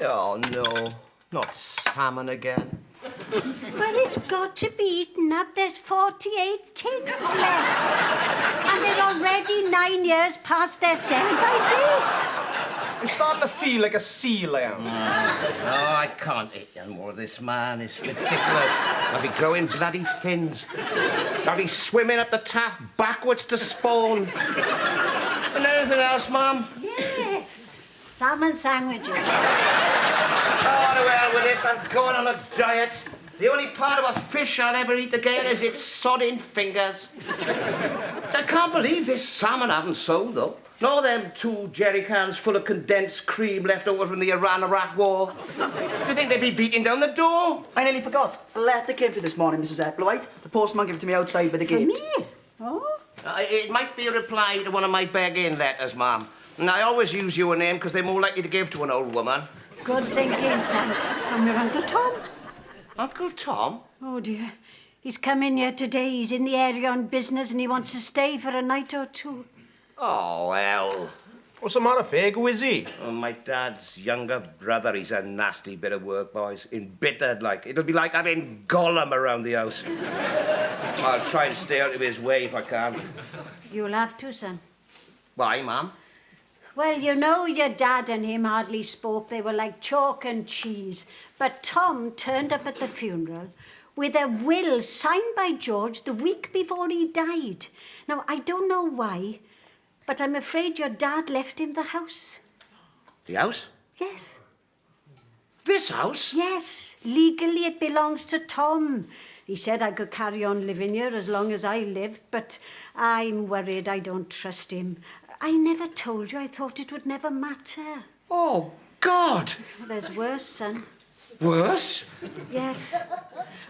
Oh, no. Not salmon again. Well, it's got to be eaten up. There's 48 tins left. And they're already 9 years past their sell-by date. I'm starting to feel like a sea lion. No, I can't eat any more of this, man. It's ridiculous. I'll be growing bloody fins. I'll be swimming up the Taff backwards to spawn. And anything else, Mum? Yes. Salmon sandwiches. Oh, the hell with this. I'm going on a diet. The only part of a fish I'll ever eat again is its sodding fingers. I can't believe this salmon I haven't sold, though. Nor them 2 jerry cans full of condensed cream left over from the Iran-Iraq war. Do you think they'd be beating down the door? I nearly forgot. A letter came through this morning, Mrs. Applewhite. The postman gave it to me outside by the gate. For me? Oh? It might be a reply to one of my beg-in letters, Ma'am. And I always use your name because they're more likely to give to an old woman. Good thinking, son. It's from your Uncle Tom. Uncle Tom? Oh, dear. He's come in here today. He's in the area on business and he wants to stay for a night or two. Oh, well. What's the matter, Fig? Who is he? Oh, my dad's younger brother. He's a nasty bit of work, boys. Embittered, like. It'll be like having Gollum around the house. I'll try and stay out of his way if I can. You'll have to, son. Why, Ma'am? Well, you know, your dad and him hardly spoke. They were like chalk and cheese. But Tom turned up at the funeral with a will signed by George the week before he died. Now, I don't know why, but I'm afraid your dad left him the house. The house? Yes. This house? Yes. Legally, it belongs to Tom. He said I could carry on living here as long as I lived, but I'm worried I don't trust him. I never told you. I thought it would never matter. Oh, God! There's worse, son. Worse? Yes.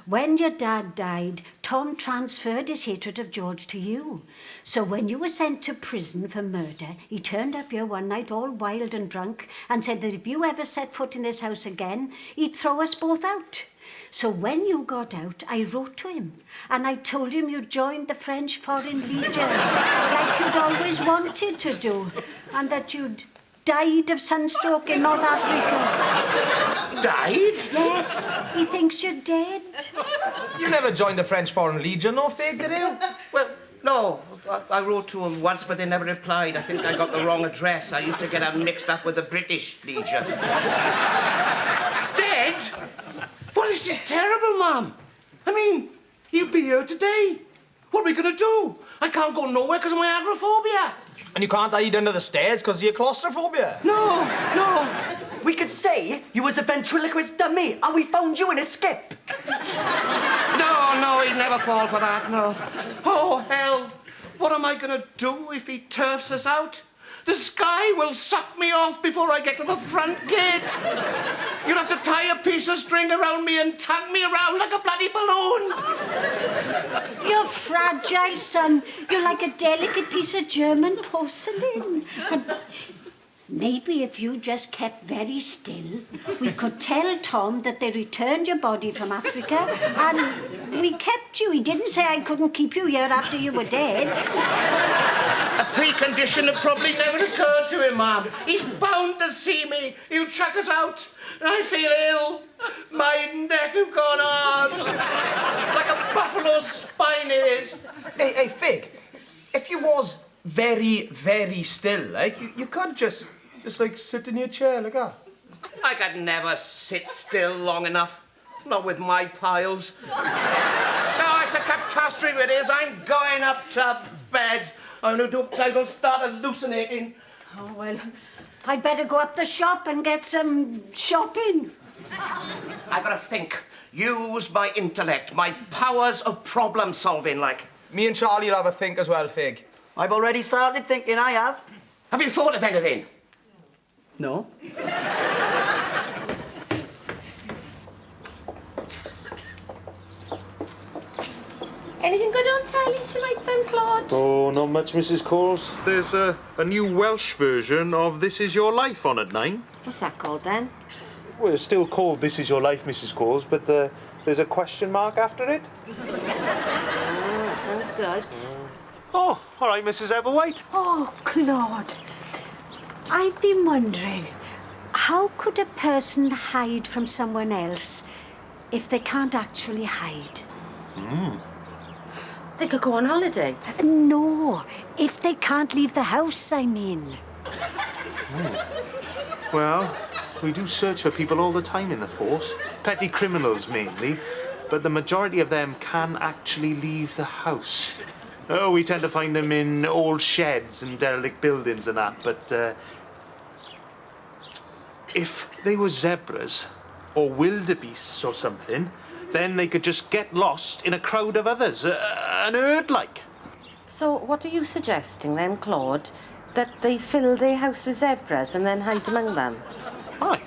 When your dad died, Tom transferred his hatred of George to you. So when you were sent to prison for murder, he turned up here one night all wild and drunk and said that if you ever set foot in this house again, he'd throw us both out. So when you got out, I wrote to him and I told him you joined the French Foreign Legion like you'd always wanted to do, and that you'd died of sunstroke in North Africa. Died? Yes, he thinks you're dead. You never joined the French Foreign Legion, no, Fig, did you? Well, no. I wrote to them once, but they never replied. I think I got the wrong address. I used to get them mixed up with the British Legion. Dead? Well, this is terrible, Mum. I mean, you'd be here today. What are we going to do? I can't go nowhere because of my agoraphobia. And you can't hide under the stairs because of your claustrophobia? No. We could say you was a ventriloquist dummy and we found you in a skip. No, he'd never fall for that, no. Oh, hell. What am I going to do if he turfs us out? The sky will suck me off before I get to the front gate. You'll have to tie a piece of string around me and tug me around like a bloody balloon. You're fragile, son. You're like a delicate piece of German porcelain. And maybe if you just kept very still, we could tell Tom that they returned your body from Africa and we kept you. He didn't say I couldn't keep you here after you were dead. A precondition that probably never occurred to him, Ma'am. He's bound to see me. He'll chuck us out. I feel ill. My neck has gone hard. Like a buffalo's spine it is. Hey, Fig, if you was very, very still, like, you could just like, sit in your chair like that. I could never sit still long enough. Not with my piles. No, it's a catastrophe it is. I'm going up to bed. I don't start hallucinating. Oh, well, I'd better go up the shop and get some shopping. I've got to think. Use my intellect, my powers of problem solving, like. Me and Charlie will have a think as well, Fig. I've already started thinking, I have. Have you thought of anything? No. Anything good on telly tonight then, Claude? Oh, not much, Mrs. Coles. There's a new Welsh version of This Is Your Life on at 9. What's that called then? Well, it's still called This Is Your Life, Mrs. Coles, but there's a question mark after it. Oh, that sounds good. Oh, all right, Mrs. Applewhite. Oh, Claude, I've been wondering, how could a person hide from someone else if they can't actually hide? They could go on holiday. No, if they can't leave the house, I mean. Well, we do search for people all the time in the force. Petty criminals mainly, but the majority of them can actually leave the house. Oh, we tend to find them in old sheds and derelict buildings and that, but if they were zebras or wildebeests or something, then they could just get lost in a crowd of others, an herd like. So what are you suggesting then, Claude? That they fill their house with zebras and then hide among them? Aye,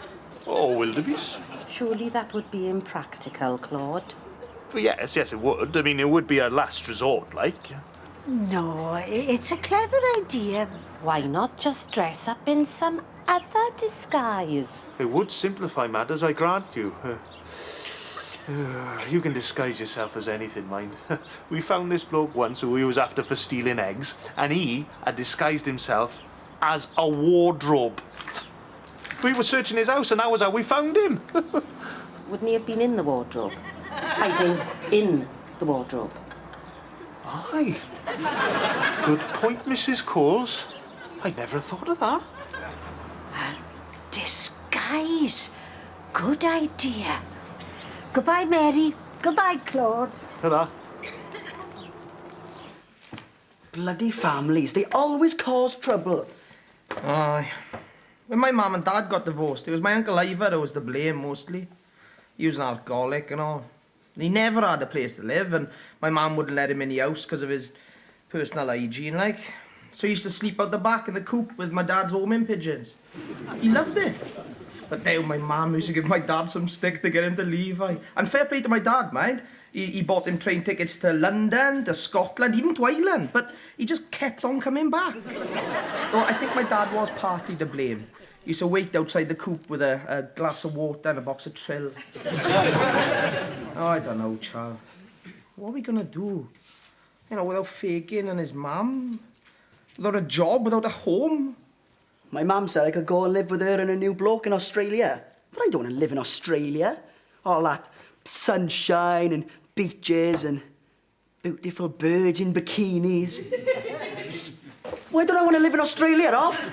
or wildebeest. Surely that would be impractical, Claude. Well, yes, it would. I mean, it would be a last resort, like. No, it's a clever idea. Why not just dress up in some other disguise? It would simplify matters, I grant you. You can disguise yourself as anything, mind. We found this bloke once who we was after for stealing eggs, and he had disguised himself as a wardrobe. We were searching his house, and that was how we found him. Wouldn't he have been in the wardrobe? Hiding in the wardrobe? Aye. Good point, Mrs. Coles. I never thought of that. Disguise. Good idea. Goodbye, Mary. Goodbye, Claude. Ta-da. Bloody families, they always cause trouble. Aye. When my mum and dad got divorced, it was my Uncle Ivor who was to blame mostly. He was an alcoholic and all. He never had a place to live, and my mum wouldn't let him in the house because of his personal hygiene, like. So he used to sleep out the back in the coop with my dad's homing pigeons. He loved it. But then my mum used to give my dad some stick to get him to leave. And fair play to my dad, mind. He bought him train tickets to London, to Scotland, even to Ireland. But he just kept on coming back. Though I think my dad was partly to blame. He used to wait outside the coop with a glass of water and a box of Trill. Oh, I don't know, Charles. What are we going to do? You know, without Fagin and his mum? Without a job, without a home? My mum said I could go and live with her and a new bloke in Australia. But I don't want to live in Australia. All that sunshine and beaches and beautiful birds in bikinis. Why don't I want to live in Australia, off?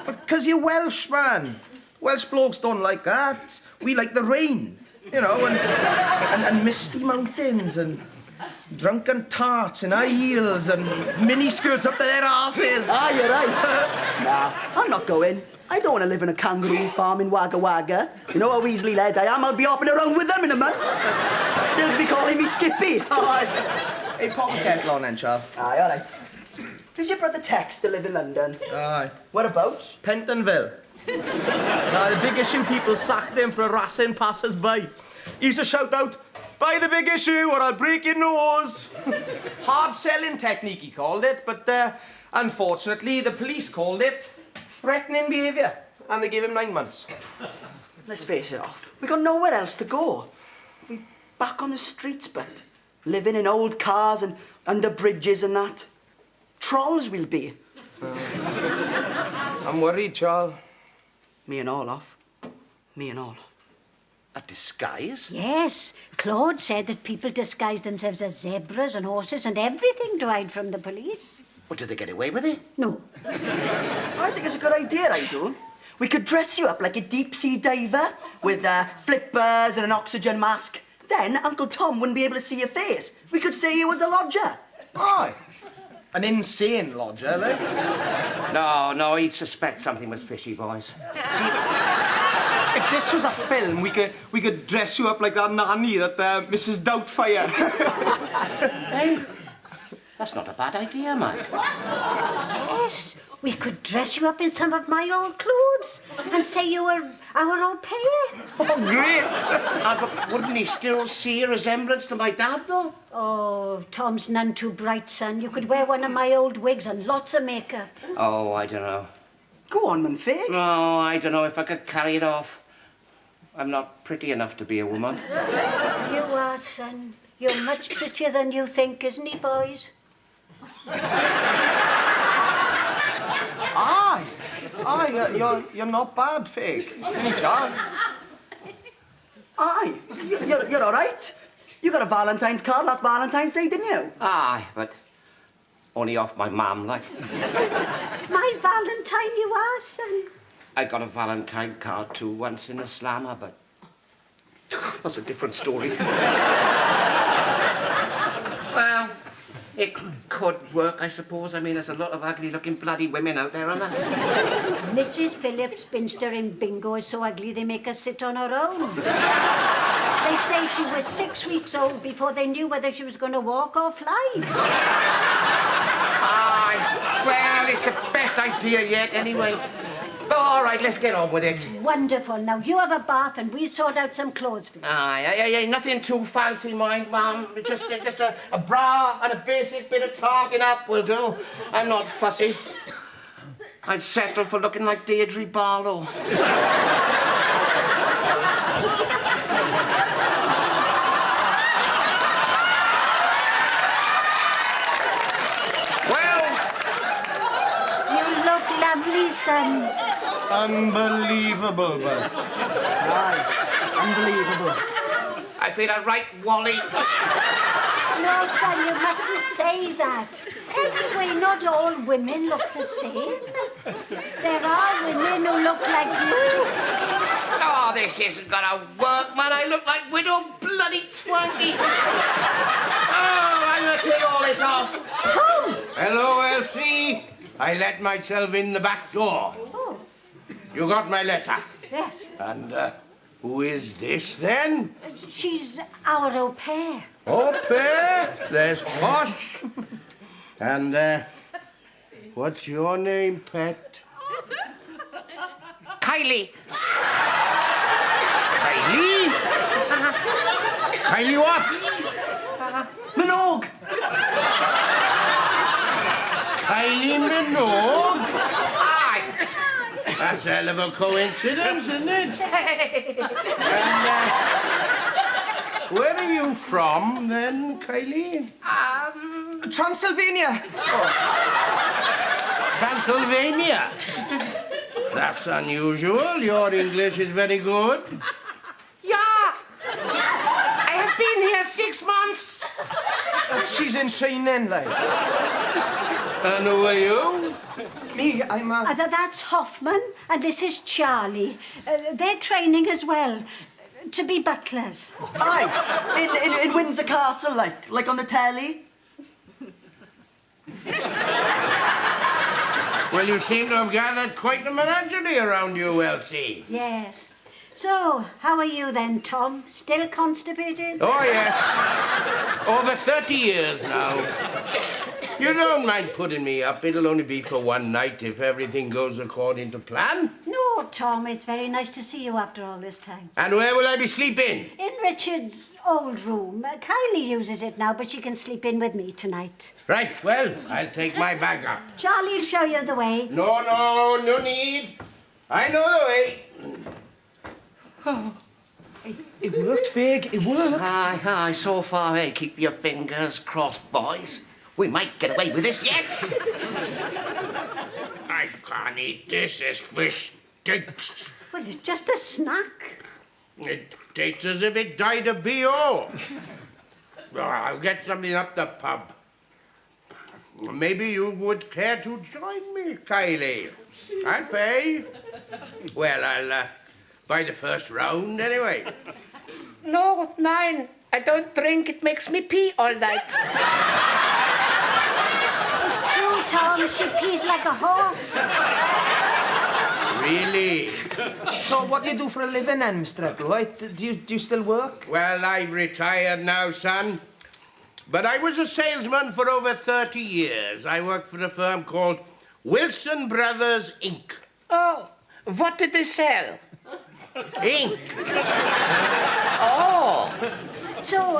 Because you're Welsh, man. Welsh blokes don't like that. We like the rain, you know, and misty mountains and drunken tarts in high heels and mini skirts up to their arses. Ah, you're right. Nah, I'm not going. I don't want to live in a kangaroo farm in Wagga Wagga. You know how easily led I am? I'll be hopping around with them in a month. They'll be calling me Skippy. Hey, pop a kettle on then, Charles. Aye, all right. Does your brother Tex still live in London? Aye. Whereabouts? Pentonville. The big issue people sacked him for harassing passers-by. He used to shout out, "Buy the big issue or I'll break your nose." Hard selling technique, he called it, but unfortunately the police called it threatening behaviour, and they gave him 9 months. Let's face it off. We got nowhere else to go. We back on the streets, but living in old cars and under bridges and that. Trolls we'll be. I'm worried, Charles. Me and all off. Me and all. A disguise? Yes, Claude said that people disguise themselves as zebras and horses and everything to hide from the police. What, did they get away with it? No. I think it's a good idea, I do. We could dress you up like a deep-sea diver with flippers and an oxygen mask. Then Uncle Tom wouldn't be able to see your face. We could say you was a lodger. Aye. An insane lodger, like. No, he'd suspect something was fishy, boys. If this was a film, we could dress you up like that nanny, that Mrs. Doubtfire. Hey, that's not a bad idea, man. Yes, we could dress you up in some of my old clothes and say you were our au pair. Oh, great. But wouldn't he still see a resemblance to my dad, though? Oh, Tom's none too bright, son. You could wear one of my old wigs and lots of makeup. Oh, I don't know. Go on, Munfig. No, I don't know if I could carry it off. I'm not pretty enough to be a woman. You are, son. You're much prettier than you think, isn't he, boys? Aye. Aye, you're not bad, Fig. Any chance? Aye, you're all right. You got a Valentine's card last Valentine's Day, didn't you? Aye, but only off my mum, like. My Valentine you are, son. I got a Valentine card too once in a slammer, but that's a different story. Well, it could work, I suppose. I mean, there's a lot of ugly-looking bloody women out there, aren't there? Mrs. Phillips' spinster in bingo is so ugly they make her sit on her own. They say she was 6 weeks old before they knew whether she was going to walk or fly. Aye, well, it's the best idea yet, anyway. But all right, let's get on with it. Wonderful. Now, you have a bath and we'll sort out some clothes for you. Aye, nothing too fancy, mind, Mum. Just a bra and a basic bit of tarting up will do. I'm not fussy. I'd settle for looking like Deirdre Barlow. Well, You look lovely, son. Unbelievable, bud. Aye, unbelievable. I feel a right wally. No, son, you mustn't say that. Anyway, not all women look the same. There are women who look like you. Oh, this isn't gonna work, man. I look like Widow bloody Twanky. Oh, I'm gonna take all this off. Tom! Hello, Elsie. I let myself in the back door. Oh, You got my letter. yes. And who is this then? She's our au pair. Au pair? There's Posh. And what's your name, pet? Kylie. Kylie? Kylie what? Minogue! Kylie Minogue? Aye. That's a hell of a coincidence, isn't it? And where are you from, then, Kylie? Transylvania. Transylvania. That's unusual. Your English is very good. Yeah. I have been here 6 months. She's in training, like. And who are you? Me, I'm a... That's Hoffman, and this is Charlie. They're training as well, to be butlers. Aye, in Windsor Castle, like on the telly. Well, you seem to have gathered quite a menagerie around you, Elsie. Yes. So, how are you then, Tom? Still constipated? Oh, yes. Over 30 years now. You don't mind putting me up. It'll only be for one night if everything goes according to plan. No, Tom, it's very nice to see you after all this time. And where will I be sleeping? In Richard's old room. Kylie uses it now, but she can sleep in with me tonight. Right, well, I'll take my bag up. Charlie'll show you the way. No need. I know the way. It worked, Fig. It worked. Aye, so far, hey, keep your fingers crossed, boys. We might get away with this yet. I can't eat this. This fish stinks. Well, it's just a snack. It tastes as if it died of B.O. I'll get something up the pub. Maybe you would care to join me, Kylie. I'll pay. Well, I'll buy the first round anyway. No, nein. I don't drink. It makes me pee all night. It's true, Tom. She pees like a horse. Really? So what do you do for a living then, Mr. Applewhite? Do you still work? Well, I've retired now, son. But I was a salesman for over 30 years. I worked for a firm called Wilson Brothers, Inc. Oh, what did they sell? Ink. Oh. So,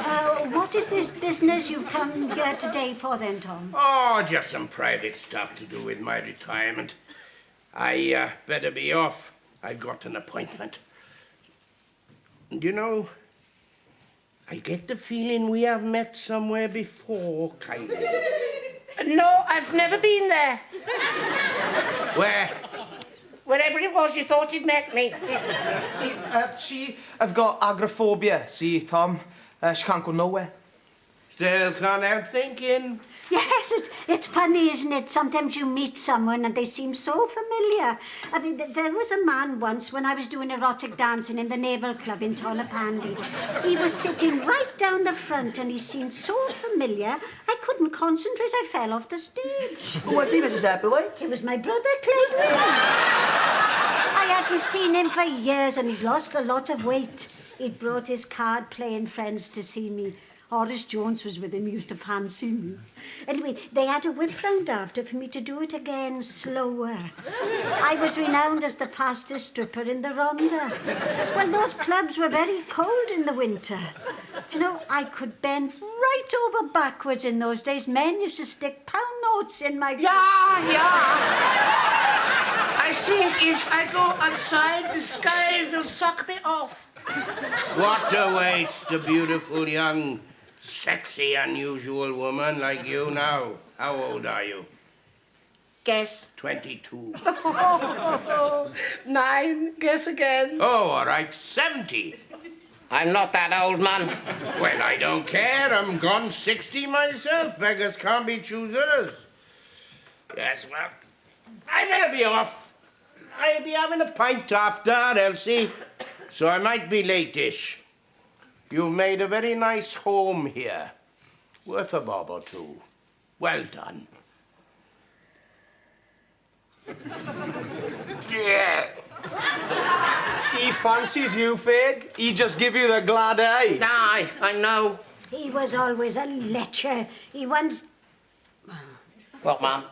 what is this business you've come here today for then, Tom? Oh, just some private stuff to do with my retirement. I better be off. I've got an appointment. And you know, I get the feeling we have met somewhere before, Kylie. No, I've never been there. Where? Wherever it was you thought you'd met me. She have got agoraphobia, see, Tom. She can't go nowhere. Still can't help thinking. Yes, it's funny, isn't it? Sometimes you meet someone and they seem so familiar. I mean, there was a man once when I was doing erotic dancing in the Naval Club in Tolapandi. He was sitting right down the front and he seemed so familiar, I couldn't concentrate. I fell off the stage. Who was he, Mrs. Applewhite? It was my brother, Clegg. I hadn't seen him for years and he'd lost a lot of weight. He'd brought his card-playing friends to see me. Horace Jones was with him, he used to fancy me. Anyway, they had a whip round after for me to do it again, slower. I was renowned as the fastest stripper in the Rhondda. Well, those clubs were very cold in the winter. Do you know, I could bend right over backwards in those days. Men used to stick pound notes in my... Yeah. I think if I go outside, the skies will suck me off. What awaits the beautiful young, sexy, unusual woman like you now? How old are you? Guess. 22. 9. Guess again. Oh, all right, 70. I'm not that old, man. Well, I don't care. I'm gone 60 myself. Beggars can't be choosers. Yes, well, I better be off. I'll be having a pint after, Elsie, so I might be late-ish. You've made a very nice home here. Worth a bob or two. Well done. Yeah. He fancies you, Fig. He just give you the glad eye. Aye, I know. He was always a lecher. He once... What, ma'am?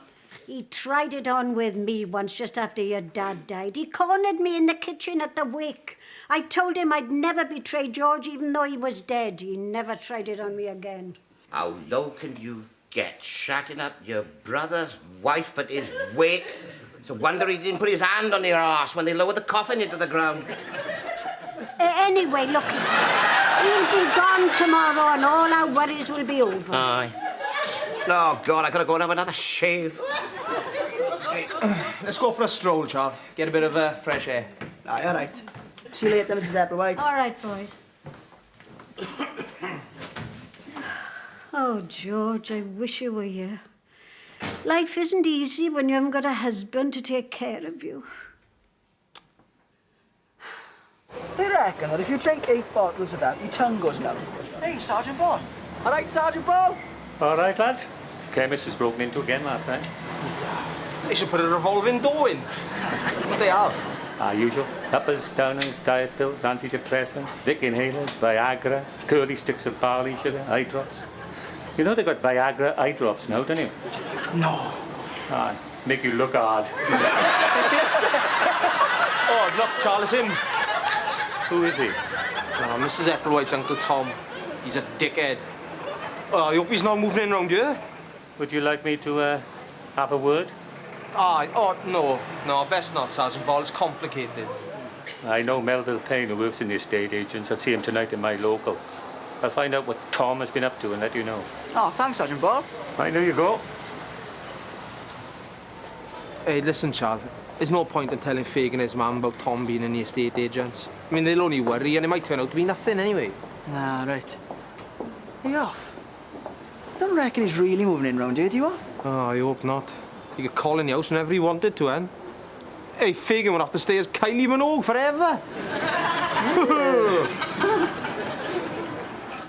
He tried it on with me once just after your dad died. He cornered me in the kitchen at the wake. I told him I'd never betray George even though he was dead. He never tried it on me again. How low can you get, shutting up your brother's wife at his wake? It's a wonder he didn't put his hand on your arse when they lowered the coffin into the ground. Anyway, look, he'll be gone tomorrow and all our worries will be over. Aye. Oh, God, I gotta go and have another shave. Hey, let's go for a stroll, Charles. Get a bit of fresh air. Aye, all right. See you later, Mrs. Applewhite. All right, boys. Oh, George, I wish you were here. Life isn't easy when you haven't got a husband to take care of you. They reckon that if you drink 8 bottles of that, your tongue goes numb. Hey, Sergeant Ball. All right, Sergeant Ball? All right, lads. Chemist was broken into again last night. They should put a revolving door in. What they have? Usual. Uppers, downers, diet pills, antidepressants, Vic inhalers, Viagra, curly sticks of barley sugar, eye drops. You know they've got Viagra eye drops now, don't you? No. Make you look hard. Oh, look, Charles, him. Who is he? Oh, Mrs. Applewhite's Uncle Tom. He's a dickhead. Oh, I hope he's not moving in round here. Would you like me to have a word? No, best not, Sergeant Ball. It's complicated. I know Melville Payne, who works in the estate agents. I'll see him tonight in my local. I'll find out what Tom has been up to and let you know. Oh, thanks, Sergeant Ball. I know you go. Hey, listen, Charles. There's no point in telling Fig and his mum about Tom being in the estate agents. I mean, they'll only worry, and it might turn out to be nothing anyway. Nah, right. Hey, off. Don't reckon he's really moving in round here, do you, off? Oh, I hope not. He could call in the house whenever he wanted to, eh? Hey, Fagin would have to stay as Kylie Minogue forever.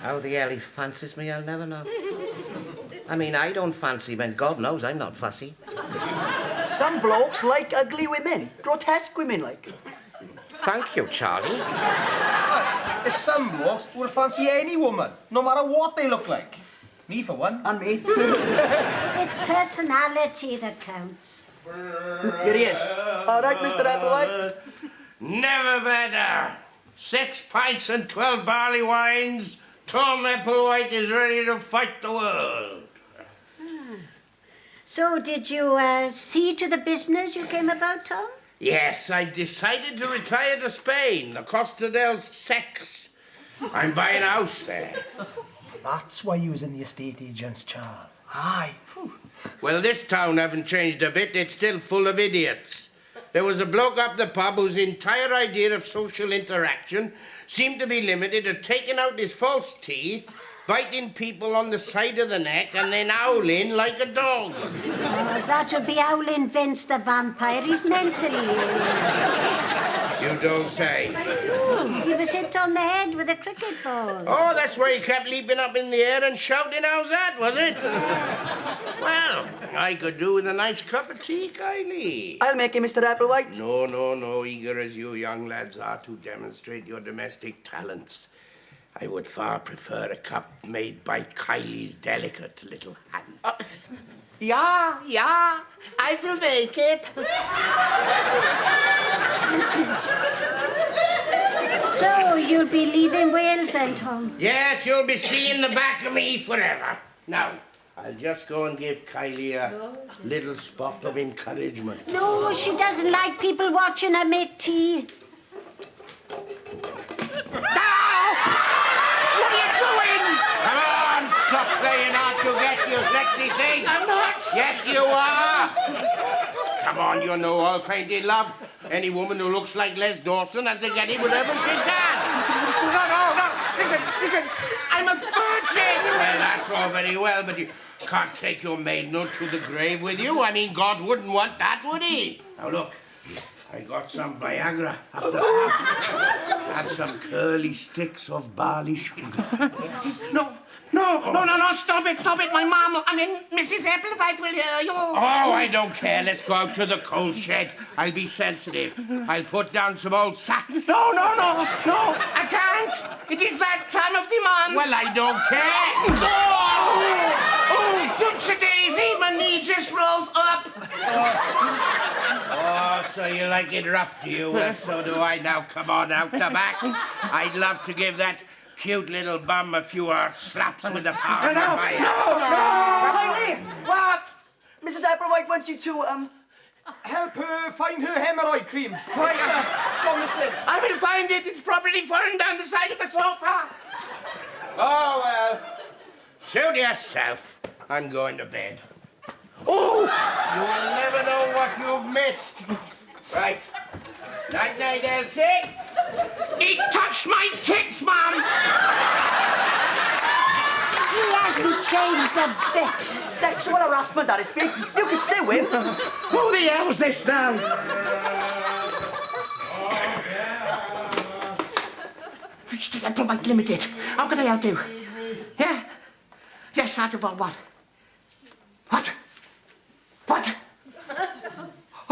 How the hell he fancies me, I'll never know. I mean, I don't fancy men. God knows I'm not fussy. Some blokes like ugly women. Grotesque women, like. Thank you, Charlie. There's some blokes who will fancy any woman, no matter what they look like. Me, for one. And me. It's personality that counts. Here he is. All right, Mr. Applewhite. Never better. 6 pints and 12 barley wines. Tom Applewhite is ready to fight the world. So, did you see to the business you came about, Tom? Yes, I decided to retire to Spain, the Costa del Sex. I'm buying a house there. That's why you was in the estate agents, Charles. Aye. Well, this town haven't changed a bit. It's still full of idiots. there was a bloke up the pub whose entire idea of social interaction seemed to be limited to taking out his false teeth, biting people on the side of the neck, and then howling like a dog. Oh, that would be Howlin' Vince the vampire. He's mentally ill. You don't say. Oh, he was hit on the head with a cricket ball. Oh, that's why he kept leaping up in the air and shouting, how's that, was it? Yes. Well, I could do with a nice cup of tea, Kylie. I'll make it, Mr. Applewhite. No, eager as you young lads are to demonstrate your domestic talents. I would far prefer a cup made by Kylie's delicate little hand. Yeah, I will make it. So, you'll be leaving Wales then, Tom? Yes, you'll be seeing the back of me forever. Now, I'll just go and give Kylie a little spot of encouragement. No, she doesn't like people watching her make tea. Come on, stop playing hard to get, you sexy thing. I'm not. Yes, you are. Come on, you know all painted love. Any woman who looks like Les Dawson has to get it whenever she can. No. Listen. I'm a virgin. Well, that's all very well, but you can't take your maidenhood to the grave with you. I mean, God wouldn't want that, would he? Now, look. I got some Viagra up the pub and some curly sticks of barley sugar. No, stop it. My mom, Mrs. Applewhite will hear you. Oh, I don't care. Let's go out to the coal shed. I'll be sensitive. I'll put down some old sacks. No, I can't. It is that time of the month. Well, I don't care. Oh, Doops-a-daisy, my knee just rolls up. Oh, so you like it rough, do you? Well, so do I. Now, come on, out the back. I'd love to give that cute little bum a few hard slaps with the power of my Kylie! What? Mrs. Applewhite wants you to, Help her find her hemorrhoid cream. Right, sir. It's gone missing. I will find it. It's probably fallen down the side of the sofa. Oh, well, suit yourself. I'm going to bed. Oh! You will never know what you've missed. Right. Night, Elsie. He touched my tits, Mum! He hasn't changed a bit. sexual harassment, that is fake. You could sue him. Who the hell's this now? It's the Applewhite Limited. How can I help you? Yeah? Yes, Sergeant Bob, what? What?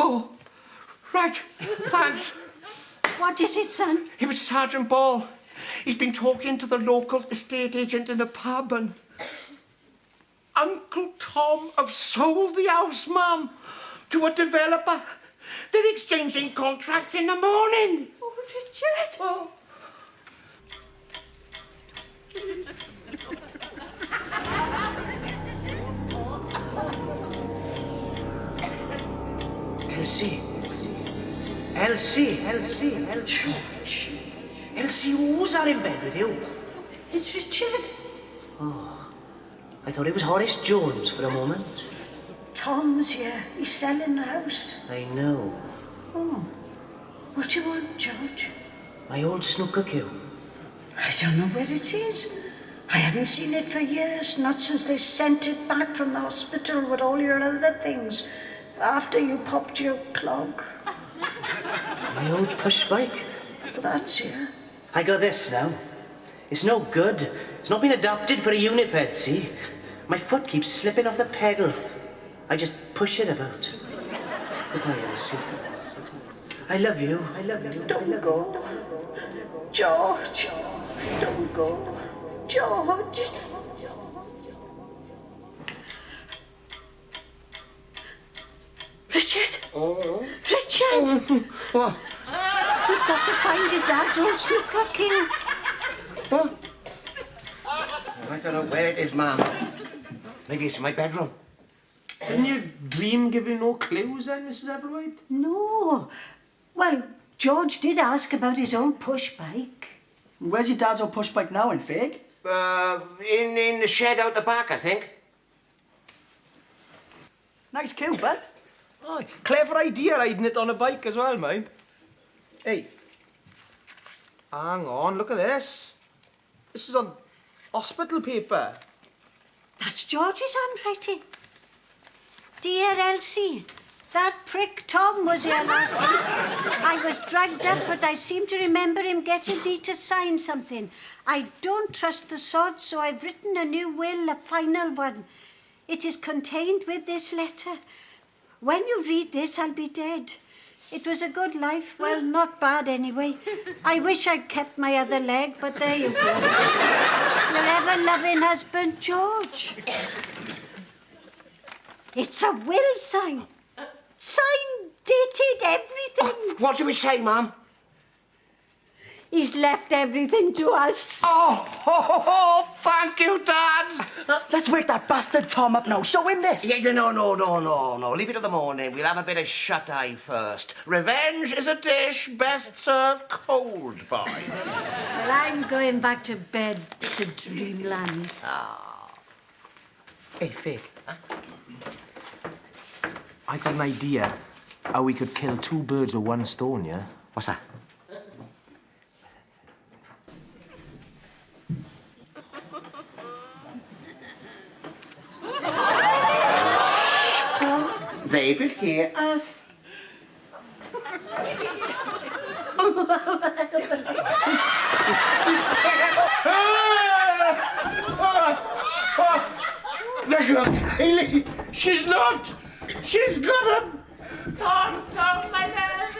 Oh, right. Thanks. What is it, son? It was Sergeant Ball. He's been talking to the local estate agent in the pub and... Uncle Tom have sold the house, Mum, to a developer. They're exchanging contracts in the morning. Oh, Richard. Oh. Elsie, who's that in bed with you? It's Richard. I thought it was Horace Jones for a moment. Tom's here. He's selling the house. I know. Oh. What do you want, George? My old snooker cue. I don't know where it is. I haven't seen it for years, not since they sent it back from the hospital with all your other things, after you popped your clog. My old push bike. Well, that's here. I got this now. It's no good. It's not been adapted for a uniped, see? My foot keeps slipping off the pedal. I just push it about. Goodbye, Elsie. I love you. Don't go. George. Don't go. George. Richard. Richard. What? We've got to find your dad's old snooker cue. What? I don't know where it is, Mum. Maybe it's in my bedroom. Didn't your dream give you no clues then, Mrs. Applewhite? No. Well, George did ask about his own push bike. Where's your dad's old push bike now, in Fig? In the shed out the back, I think. Nice cue, bud. Aye, clever idea riding it on a bike as well, mind. Hey, hang on, look at this. This is on hospital paper. That's George's handwriting. Dear Elsie, that prick Tom was here last week. I was dragged up, but I seem to remember him getting me to sign something. I don't trust the sod, so I've written a new will, a final one. It is contained with this letter. When you read this, I'll be dead. It was a good life. Well, not bad anyway. I wish I'd kept my other leg, but there you go. Your ever-loving husband, George. It's a will sign. Signed, dated, everything. What do we say, Mum? He's left everything to us. Oh, thank you, Dad. Let's wake that bastard Tom up now. Show him this. Yeah, no. Leave it till the morning. We'll have a bit of shut-eye first. Revenge is a dish best served cold, boys. Well, I'm going back to bed to dreamland. Hey, Fig. I got an idea how we could kill two birds with one stone, yeah? What's that? They will hear us. Look at Hayley. She's not. She's got him. Tom, my love.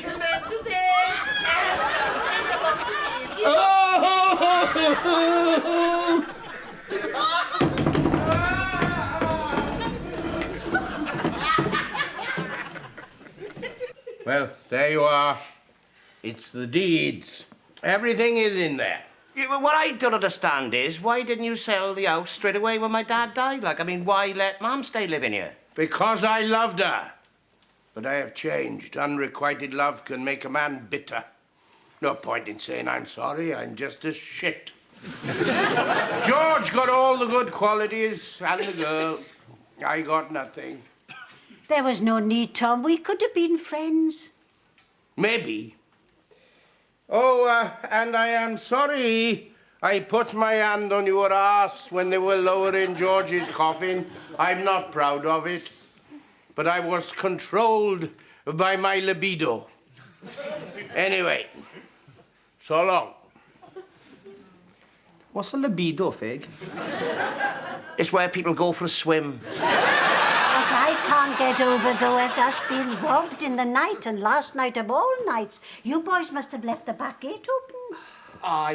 Come back to bed. Well, there you are. It's the deeds. Everything is in there. Yeah, well, what I don't understand is, why didn't you sell the house straight away when my dad died? Like, I mean, why let Mum stay living here? Because I loved her. But I have changed. Unrequited love can make a man bitter. No point in saying I'm sorry. I'm just as shit. George got all the good qualities and the girl. I got nothing. There was no need, Tom. We could have been friends. Maybe. Oh, and I am sorry I put my hand on your ass when they were lowering George's coffin. I'm not proud of it. But I was controlled by my libido. Anyway, so long. What's a libido, Fig? It's where people go for a swim. What I can't get over, though, is us being robbed in the night, and last night of all nights. You boys must have left the back gate open.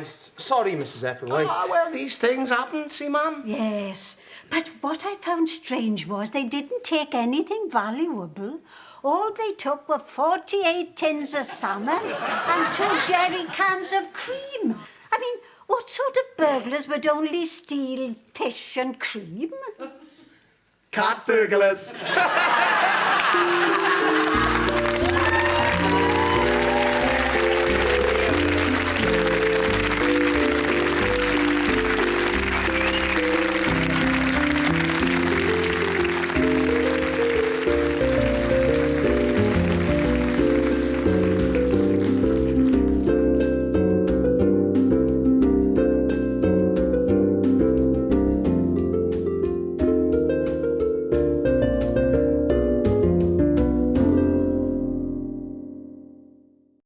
Sorry, Mrs. Epplewhite. Well, these things happen, see, Mum? Yes, but what I found strange was they didn't take anything valuable. All they took were 48 tins of salmon and 2 jerry cans of cream. I mean, what sort of burglars would only steal fish and cream? Cat burglars.